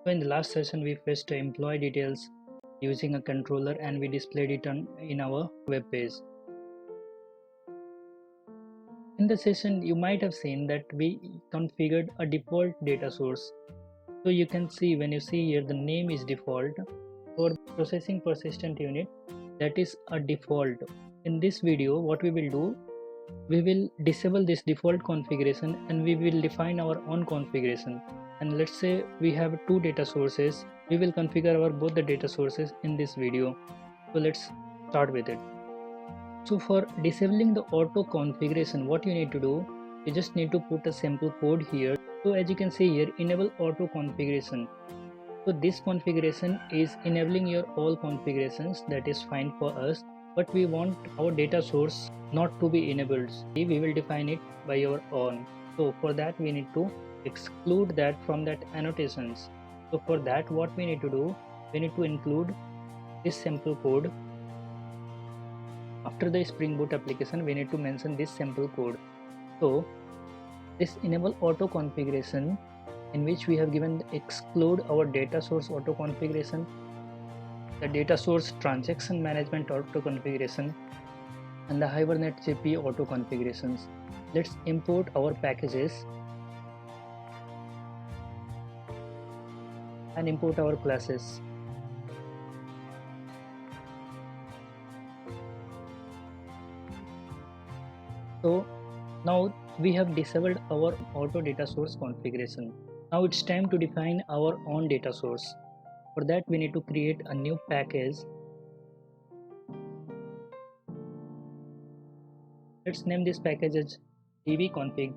So in the last session, we fetched employee details using a controller and we displayed it in our web page. In the session, you might have seen that we configured a default data source. So you can see when you see here the name is default. For processing persistent unit, that is a default. In this video, what we will do, we will disable this default configuration and we will define our own configuration. And let's say we have two data sources, we will configure our both the data sources in this video. So let's start with it. So for disabling the auto configuration, what you need to do, you just need to put a simple code here. So as you can see here, enable auto configuration. So this configuration is enabling your all configurations, that is fine for us, but we want our data source not to be enabled. We will define it by our own. So for that we need to exclude that from that annotations. So for that what we need to do, we need to include this simple code. After the Spring Boot application we need to mention this simple code. So this enable auto configuration, in which we have given exclude our data source auto configuration, the data source transaction management auto configuration, and the Hibernate JP auto configurations. Let's import our packages and import our classes. So now we have disabled our auto data source configuration. Now it's time to define our own data source. For that we need to create a new package. Let's name this package as dbconfig,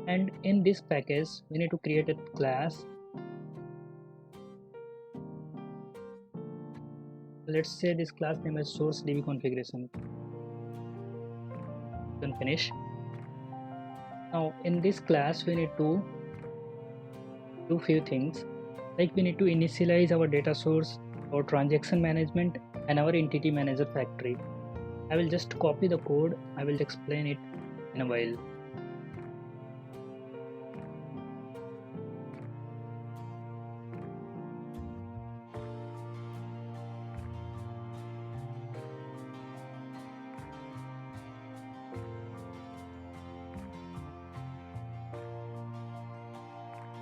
and in this package we need to create a class. Let's say this class name is source dbconfiguration. Then finish. Now in this class we need to do few things, like we need to initialize our data source, our transaction management, and our entity manager factory. I will just copy the code, I will explain it in a while.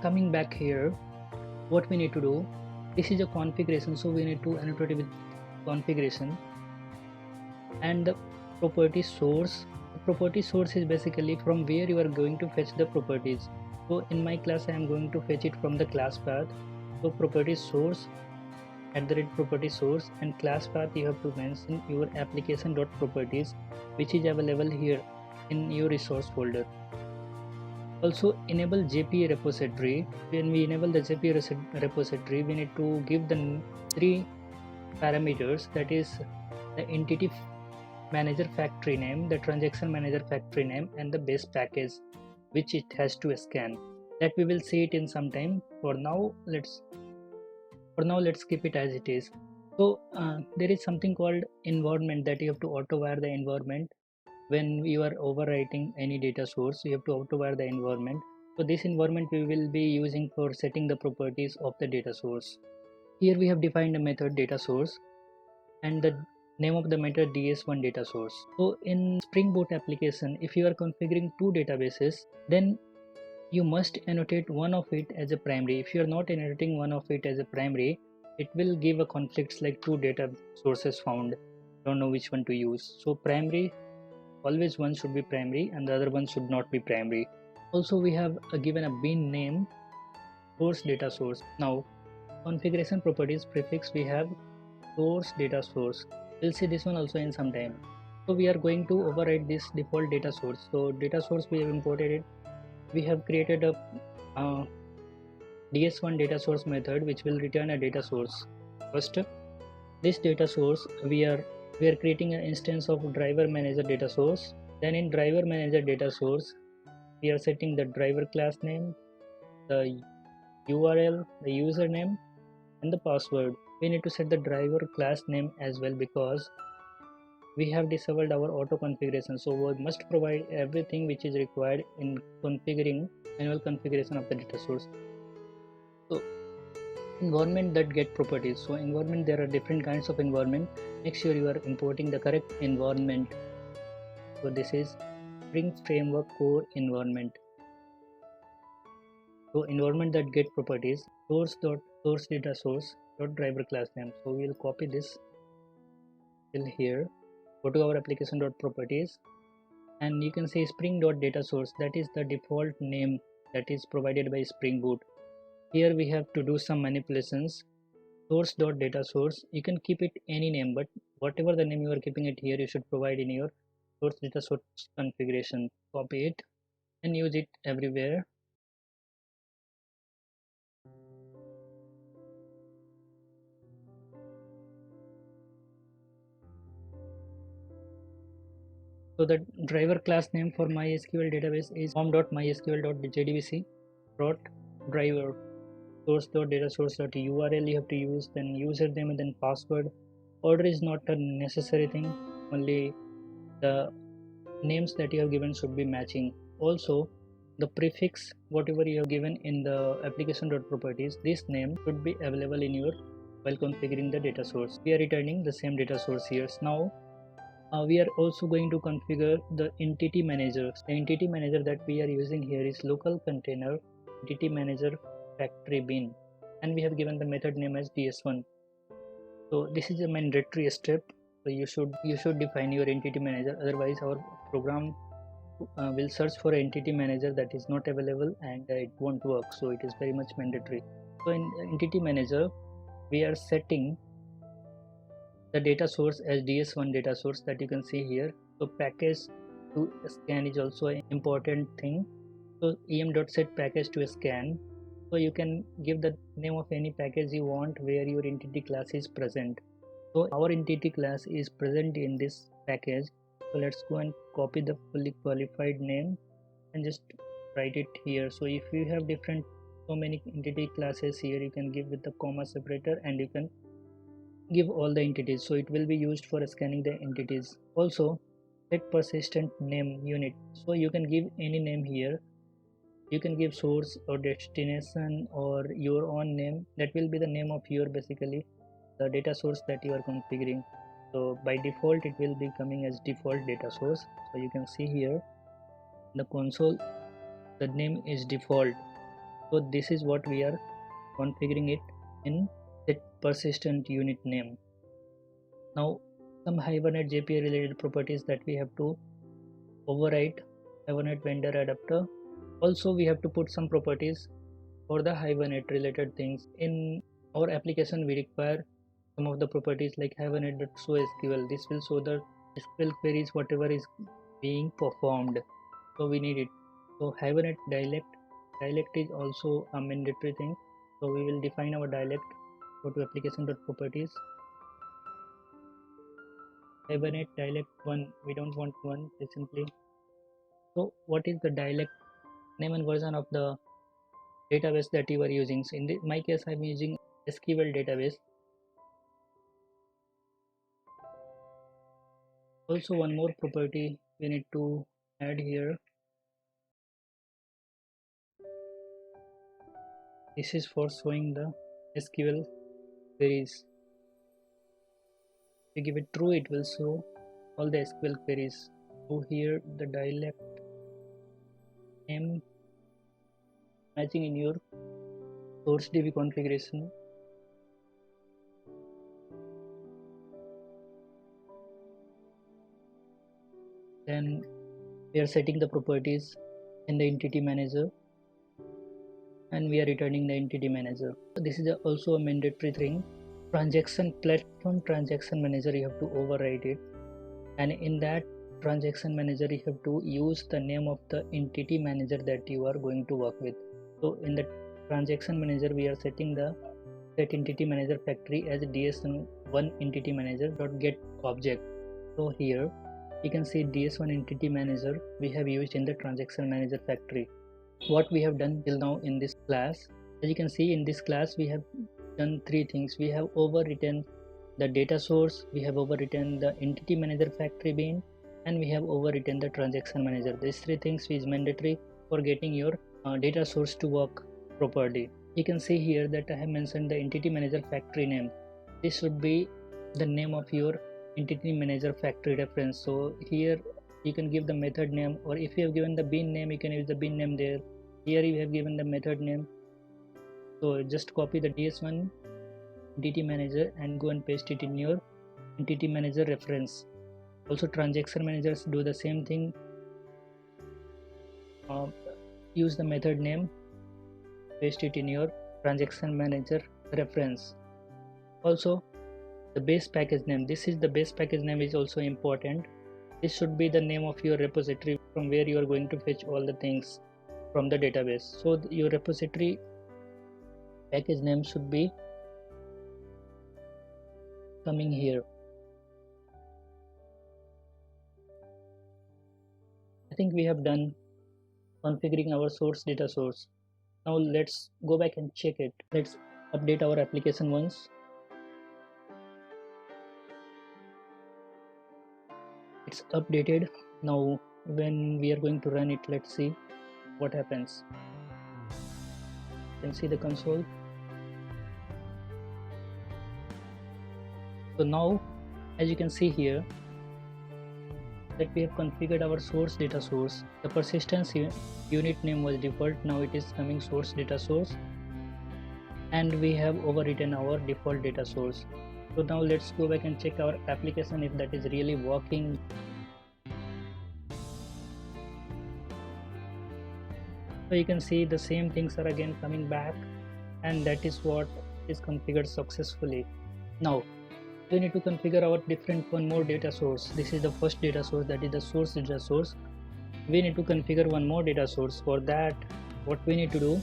Coming back here, what we need to do, this is a configuration, so we need to annotate it with configuration. And the property source, the property source is basically from where you are going to fetch the properties. So in my class I am going to fetch it from the class path. So property source @property source, and class path you have to mention your application.properties, which is available here in your resource folder. Also enable JPA repository. When we enable the JPA repository, we need to give the three parameters, that is the entity manager factory name, the transaction manager factory name, and the base package which it has to scan. That we will see it in some time. For now let's keep it as it is. So there is something called environment, that you have to auto wire the environment. When you are overwriting any data source, you have to auto wire the environment. So this environment we will be using for setting the properties of the data source. Here we have defined a method data source and the name of the method ds1 data source. So in Spring Boot application, if you are configuring two databases, then you must annotate one of it as a primary. If you are not annotating one of it as a primary, it will give a conflicts like two data sources found, don't know which one to use. So primary, always one should be primary and the other one should not be primary. Also we have given a bean name source data source. Now configuration properties prefix, we have source data source. We'll see this one also in some time. So we are going to override this default data source. So data source we have imported it. We have created a ds1 data source method which will return a data source. First, this data source we are creating an instance of driver manager data source. Then in driver manager data source, we are setting the driver class name, the URL, the username, and the password. We need to set the driver class name as well, because we have disabled our auto configuration. So we must provide everything which is required in configuring manual configuration of the data source. So environment that get properties. So environment, there are different kinds of environment. Make sure you are importing the correct environment. So this is Spring Framework core environment. So environment that get properties, source data source dot driver class name. So we will copy this till here. Go to our application dot properties, and you can say Spring dot data source. That is the default name that is provided by Spring Boot. Here we have to do some manipulations. Source dot data source, you can keep it any name, but whatever the name you are keeping it here, you should provide in your source data source configuration. Copy it and use it everywhere. So the driver class name for MySQL database is form.mysql.jdbc dot driver. Source.data source.url you have to use, then username and then password. Order is not a necessary thing, only the names that you have given should be matching. Also the prefix whatever you have given in the application.properties, this name should be available in your while configuring the data source. We are returning the same data source here. Now we are also going to configure the entity manager. The entity manager that we are using here is local container entity manager factory bin, and we have given the method name as ds1. So this is a mandatory step. So you should define your entity manager, otherwise our program will search for entity manager that is not available, and it won't work. So it is very much mandatory. So in entity manager we are setting the data source as ds1 data source that you can see here. So package to scan is also an important thing. So em.set package to scan. So you can give the name of any package you want where your entity class is present. So our entity class is present in this package. So let's go and copy the fully qualified name and just write it here. So if you have different so many entity classes here, you can give with the comma separator and you can give all the entities, so it will be used for scanning the entities. Also set persistent name unit, so you can give any name here. You can give source or destination or your own name. That will be the name of your basically the data source that you are configuring. So by default it will be coming as default data source. So you can see here the console, the name is default. So this is what we are configuring it in set persistent unit name. Now some Hibernate JPA related properties that we have to overwrite Hibernate vendor adapter. Also we have to put some properties for the Hibernate related things. In our application we require some of the properties like Hibernate.showSQL. This will show the SQL queries whatever is being performed. So we need it. So Hibernate dialect is also a mandatory thing. So we will define our dialect. Go to application.properties. Hibernate dialect 1, we don't want 1 simply. So what is the dialect name and version of the database that you are using? So in my case I'm using SQL database. Also one more property we need to add here. This is for showing the SQL queries. If you give it true, it will show all the SQL queries. So here the dialect name matching in your source DB configuration. Then we are setting the properties in the entity manager and we are returning the entity manager. So this is also a mandatory thing. Platform transaction manager, you have to override it, and in that transaction manager you have to use the name of the entity manager that you are going to work with. So in the transaction manager we are setting the set entity manager factory as ds1 entity manager dot get object. So here you can see ds1 entity manager we have used in the transaction manager factory. What we have done till now in this class, as you can see in this class we have done three things. We have overwritten the data source, we have overwritten the entity manager factory bin, and we have overwritten the transaction manager. These three things is mandatory for getting your data source to work properly. You can see here that I have mentioned the entity manager factory name. This should be the name of your entity manager factory reference. So here you can give the method name, or if you have given the bean name, you can use the bean name there. Here you have given the method name, so just copy the ds1 entity manager and go and paste it in your entity manager reference. Also transaction managers do the same thing. Use the method name, paste it in your transaction manager reference. Also the base package name, this is the base package name is also important. This should be the name of your repository from where you are going to fetch all the things from the database. So your repository package name should be coming here. I think we have done configuring our source data source. Now let's go back and check it. Let's update our application once. It's updated. Now when we are going to run it, let's see what happens. You can see the console. So now as you can see here that we have configured our source data source. The persistence unit name was default, now it is coming source data source, and we have overwritten our default data source. So now let's go back and check our application if that is really working. So you can see the same things are again coming back, and that is what is configured successfully. Now we need to configure our different one more data source. This is the first data source, that is the source data source. We need to configure one more data source. For that, what we need to do,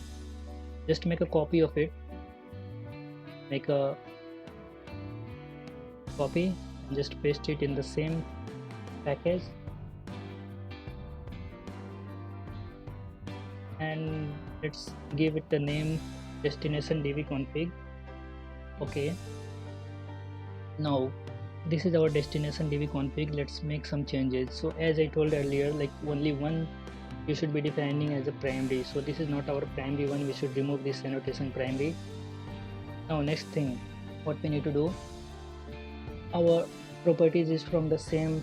just make a copy of it, make a copy, just paste it in the same package, and let's give it the name destination dbconfig. Okay, now this is our destination dbconfig. Let's make some changes. So as I told earlier, like only one you should be defining as a primary, so this is not our primary one. We should remove this annotation primary. Now next thing what we need to do, our properties is from the same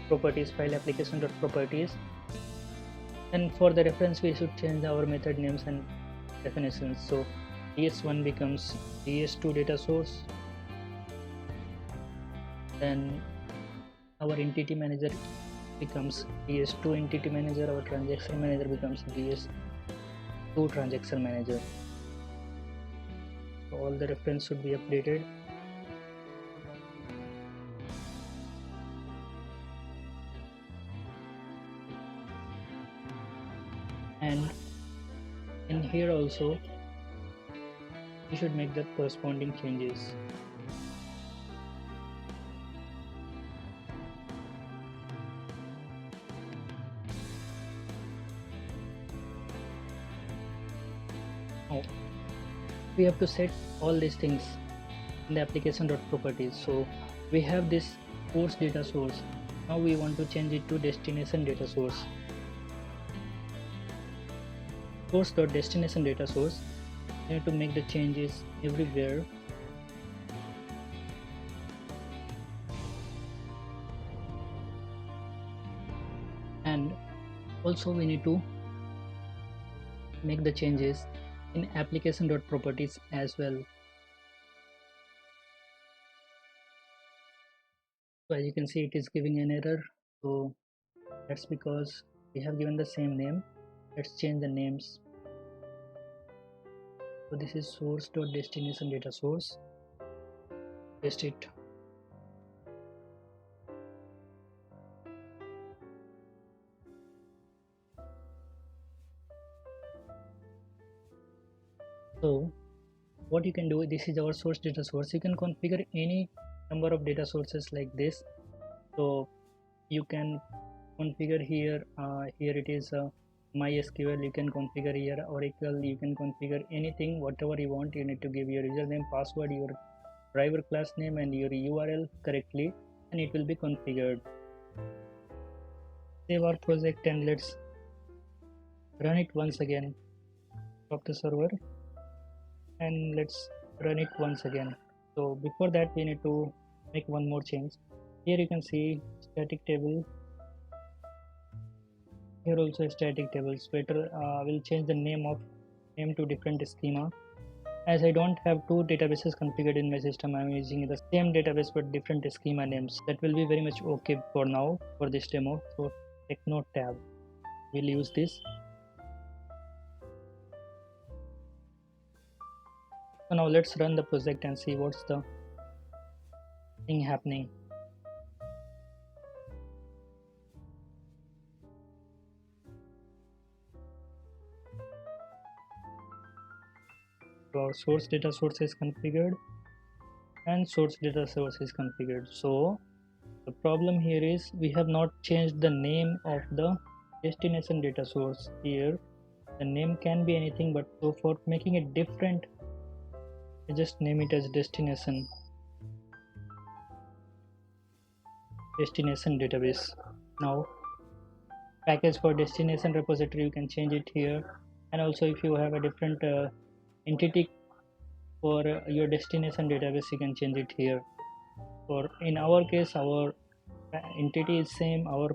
properties file, application.properties, and for the reference we should change our method names and definitions. So ds1 becomes ds2 data source, then our entity manager becomes ds2 entity manager, our transaction manager becomes ds2 transaction manager. So all the reference should be updated. And in here also you should make the corresponding changes. Now we have to set all these things in the application.properties. So we have this source data source. Now we want to change it to destination data source. Source.destination data source. You need to make the changes everywhere. And also we need to make the changes in application.properties as well. So as you can see, it is giving an error. So that's because we have given the same name. Let's change the names. So this is source.destination data source. Paste it. So what you can do, this is our source data source. You can configure any number of data sources like this. So you can configure here, here it is MySQL, you can configure here Oracle, you can configure anything, whatever you want. You need to give your username, password, your driver class name and your URL correctly, and it will be configured. Save our project and let's run it once again. Stop the server. and let's run it once again. So before that we need to make one more change. Here you can see static table, here also static tables. Better we'll change the name to different schema. As I don't have two databases configured in my system, I'm using the same database but different schema names. That will be very much okay for now for this demo. So Techno tab, we'll use this. So now let's run the project and see what's the thing happening. So our source data source is configured and source data source is configured. So the problem here is we have not changed the name of the destination data source. Here the name can be anything, but so for making it different, I just name it as destination database. Now package for destination repository, you can change it here, and also if you have a different entity for your destination database, you can change it here. For in our case, our entity is same, our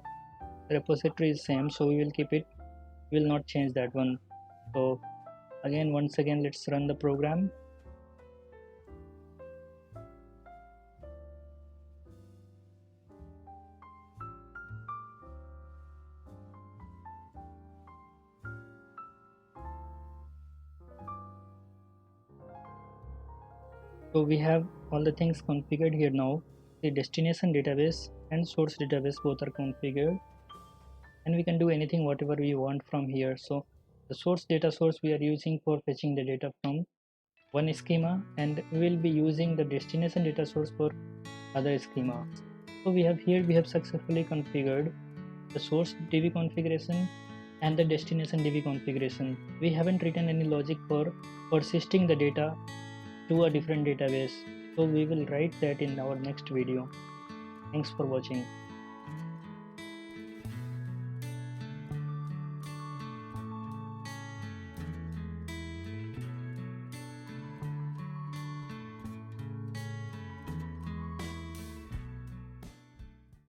repository is same, so we will keep it, we will not change that one. So once again let's run the program. So we have all the things configured here now. The destination database and source database both are configured, and we can do anything whatever we want from here. So the source data source we are using for fetching the data from one schema, and we will be using the destination data source for other schema. So we have successfully configured the source DB configuration and the destination DB configuration. We haven't written any logic for persisting the data to a different database, so we will write that in our next video. Thanks for watching.